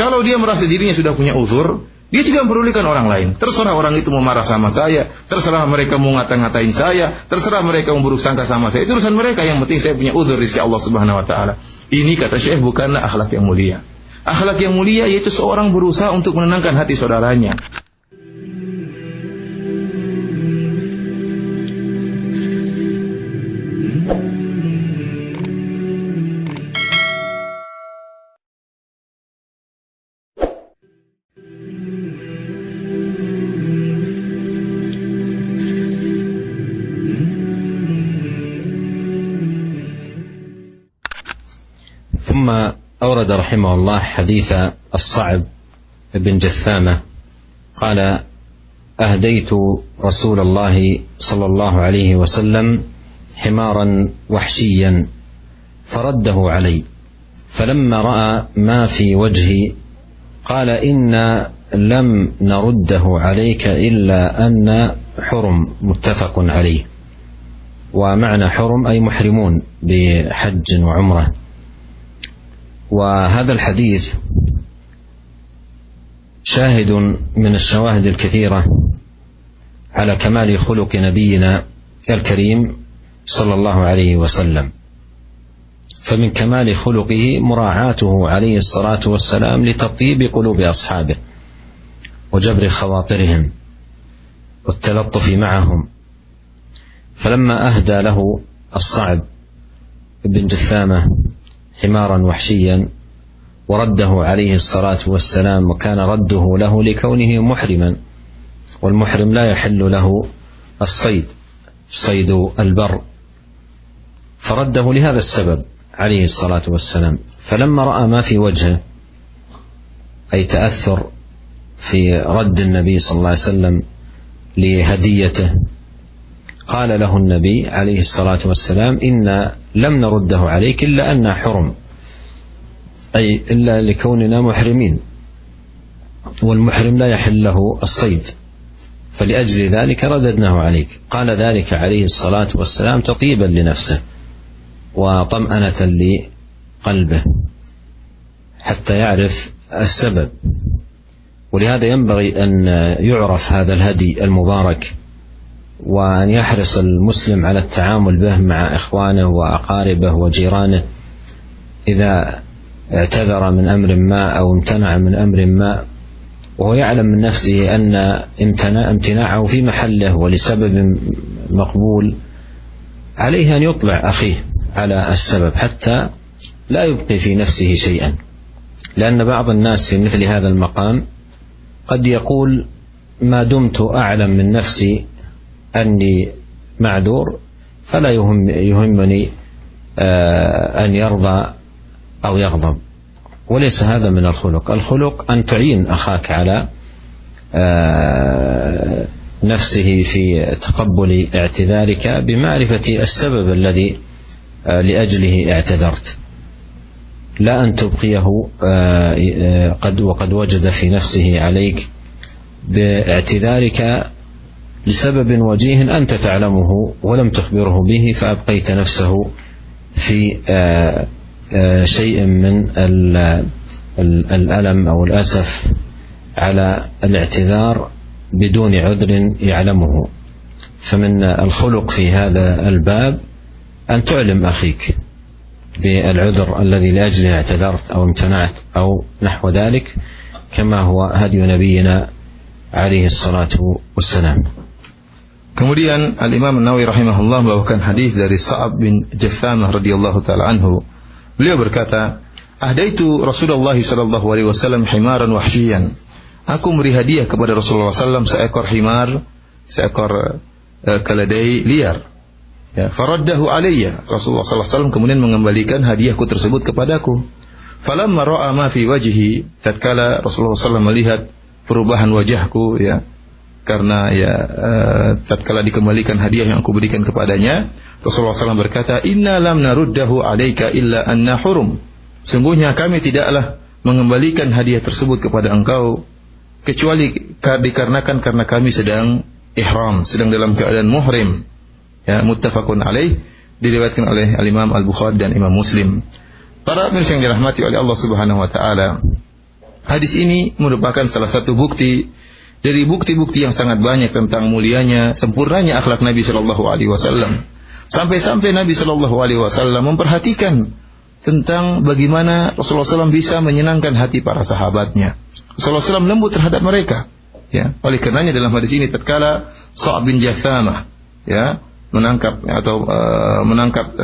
Kalau dia merasa dirinya sudah punya uzur, dia tidak mempedulikan orang lain. Terserah orang itu mau marah sama saya, terserah mereka mau ngata-ngatain saya, terserah mereka mau buruk sangka sama saya. Itu urusan mereka, yang penting saya punya uzur di sisi Allah Subhanahu wa taala. Ini kata Syekh bukanlah akhlak yang mulia. Akhlak yang mulia yaitu seorang berusaha untuk menenangkan hati saudaranya. ثم أورد رحمه الله حديث الصعب بن جثامة قال: أهديت رسول الله صلى الله عليه وسلم حمارا وحشيا فرده علي، فلما رأى ما في وجهي قال: إنا لم نرده عليك إلا أن حرم. متفق عليه. ومعنى حرم أي محرمون بحج وعمرة. وهذا الحديث شاهد من الشواهد الكثيرة على كمال خلق نبينا الكريم صلى الله عليه وسلم. فمن كمال خلقه مراعاته عليه الصلاة والسلام لتطيب قلوب أصحابه وجبر خواطرهم والتلطف معهم. فلما أهدى له الصعب بن جثامة حمارا وحشيا ورده عليه الصلاة والسلام، وكان رده له لكونه محرما، والمحرم لا يحل له الصيد، صيد البر، فرده لهذا السبب عليه الصلاة والسلام. فلما رأى ما في وجهه أي تأثر في رد النبي صلى الله عليه وسلم لهديته، قال له النبي عليه الصلاة والسلام: إنا لم نرده عليك إلا أننا حرم، أي إلا لكوننا محرمين، والمحرم لا يحل له الصيد، فلأجل ذلك رددناه عليك. قال ذلك عليه الصلاة والسلام تطيبا لنفسه وطمأنة لقلبه حتى يعرف السبب. ولهذا ينبغي أن يعرف هذا الهدي المبارك، وأن يحرص المسلم على التعامل به مع إخوانه وأقاربه وجيرانه. إذا اعتذر من أمر ما أو امتنع من أمر ما وهو يعلم من نفسه أن امتناعه في محله ولسبب مقبول، عليه أن يطلع أخيه على السبب حتى لا يبقي في نفسه شيئا. لأن بعض الناس في مثل هذا المقام قد يقول: ما دمت أعلم من نفسي أني معذور فلا يهمني أن يرضى أو يغضب. وليس هذا من الخلق. الخلق أن تعين أخاك على نفسه في تقبل اعتذارك بمعرفة السبب الذي لأجله اعتذرت، لا أن تبقيه وقد وجد في نفسه عليك باعتذارك لسبب وجيه أنت تعلمه ولم تخبره به، فأبقيت نفسه في شيء من الألم أو الأسف على الاعتذار بدون عذر يعلمه. فمن الخلق في هذا الباب أن تعلم أخيك بالعذر الذي لأجله اعتذرت أو امتنعت أو نحو ذلك، كما هو هدي نبينا عليه الصلاة والسلام. Kemudian Al-Imam An-Nawawi rahimahullah membawakan hadis dari Sa'ab bin Jathamah radhiyallahu taala anhu. Beliau berkata, "Ahdaitu Rasulullah sallallahu alaihi wasallam himaran wahsyiyan." Aku memberi hadiah kepada Rasulullah sallallahu seekor himar, seekor keledai liar. Ya, faraddahu alayya. Rasulullah sallallahu alaihi wasallam kemudian mengembalikan hadiahku tersebut kepadaku. Falamma ra'a ma fi wajhi, tatkala Rasulullah sallallahu melihat perubahan wajahku, ya, karena tatkala dikembalikan hadiah yang aku berikan kepadanya, Rasulullah SAW berkata, "Inna lam naruddahu alaika illa anna hurum." Sungguhnya kami tidaklah mengembalikan hadiah tersebut kepada engkau kecuali dikarenakan karena kami sedang ihram, sedang dalam keadaan muhrim. Ya, muttafaqun alaih, diriwayatkan oleh Al-Imam Al-Bukhari dan Imam Muslim. Para pemirsa yang dirahmati oleh Allah Subhanahu wa taala, hadis ini merupakan salah satu bukti dari bukti-bukti yang sangat banyak tentang mulianya, sempurnanya akhlak Nabi sallallahu alaihi wasallam. Sampai-sampai Nabi sallallahu alaihi wasallam memperhatikan tentang bagaimana Rasulullah SAW bisa menyenangkan hati para sahabatnya. Rasulullah SAW lembut terhadap mereka. Ya, oleh karenanya dalam hadis ini tatkala Sa'ab bin Jathamah ya menangkap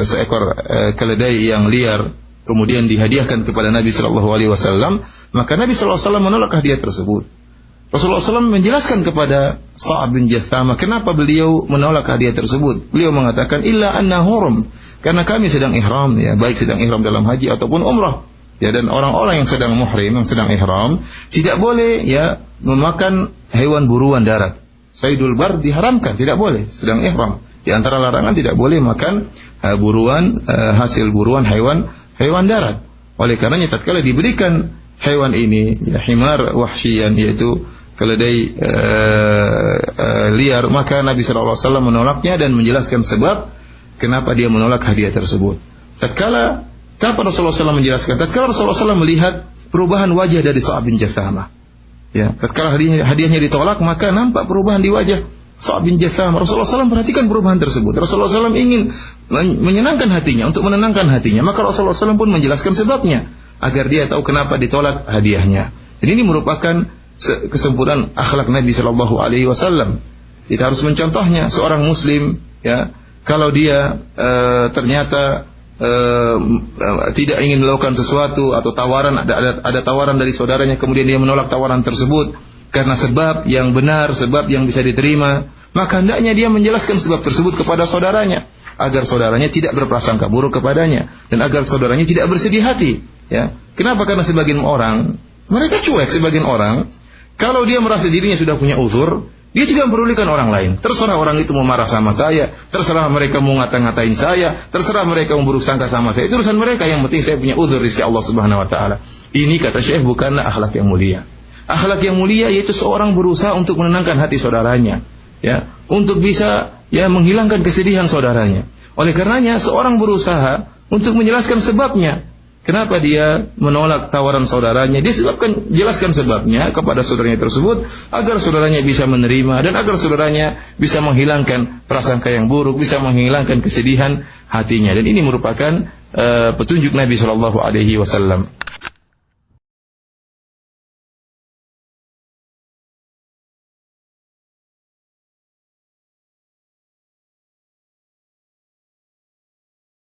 seekor keledai yang liar, kemudian dihadiahkan kepada Nabi sallallahu alaihi wasallam, maka Nabi sallallahu alaihi wasallam menolak hadiah tersebut. Rasulullah SAW menjelaskan kepada Sa'ab bin Jathamah kenapa beliau menolak hadiah tersebut. Beliau mengatakan illa anna hurum, karena kami sedang ihram ya, baik sedang ihram dalam haji ataupun umrah. Ya, dan orang-orang yang sedang muhrim, yang sedang ihram tidak boleh ya memakan hewan buruan darat. Saydul bar diharamkan, tidak boleh sedang ihram. Di antara larangan tidak boleh makan hasil buruan hewan darat. Oleh karenanya tatkala diberikan hewan ini ya himar wahsyian, yaitu keledai liar, maka Nabi sallallahu alaihi wasallam menolaknya dan menjelaskan sebab kenapa dia menolak hadiah tersebut. Tatkala Rasulullah SAW menjelaskan, tatkala Rasulullah SAW melihat perubahan wajah dari Sa'ab bin Jathamah, ya, tatkala hadiahnya ditolak, maka nampak perubahan di wajah Sa'ab bin Jathamah. Rasulullah SAW perhatikan perubahan tersebut. Rasulullah SAW ingin menyenangkan hatinya, untuk menenangkan hatinya, maka Rasulullah SAW pun menjelaskan sebabnya agar dia tahu kenapa ditolak hadiahnya. Dan ini merupakan kesempurnaan akhlak Nabi sallallahu alaihi wasallam. Kita harus mencontohnya. Seorang muslim ya, kalau dia ternyata tidak ingin melakukan sesuatu atau tawaran, ada tawaran dari saudaranya, kemudian dia menolak tawaran tersebut karena sebab yang benar, sebab yang bisa diterima, maka hendaknya dia menjelaskan sebab tersebut kepada saudaranya agar saudaranya tidak berprasangka buruk kepadanya dan agar saudaranya tidak bersedih hati. Ya, kenapa? Karena sebagian orang mereka cuek. Sebagian orang kalau dia merasa dirinya sudah punya uzur, dia tidak mempedulikan orang lain. Terserah orang itu mau marah sama saya, terserah mereka mau ngata-ngatain saya, terserah mereka mau buruk sangka sama saya. Itu urusan mereka, yang penting saya punya uzur di sisi Allah Subhanahu wa taala. Ini kata Syekh bukanlah akhlak yang mulia. Akhlak yang mulia yaitu seorang berusaha untuk menenangkan hati saudaranya, ya, untuk bisa ya menghilangkan kesedihan saudaranya. Oleh karenanya seorang berusaha untuk menjelaskan sebabnya. Kenapa dia menolak tawaran saudaranya? Dia jelaskan sebabnya kepada saudaranya tersebut agar saudaranya bisa menerima dan agar saudaranya bisa menghilangkan prasangka yang buruk, bisa menghilangkan kesedihan hatinya. Dan ini merupakan petunjuk Nabi sallallahu alaihi wasallam.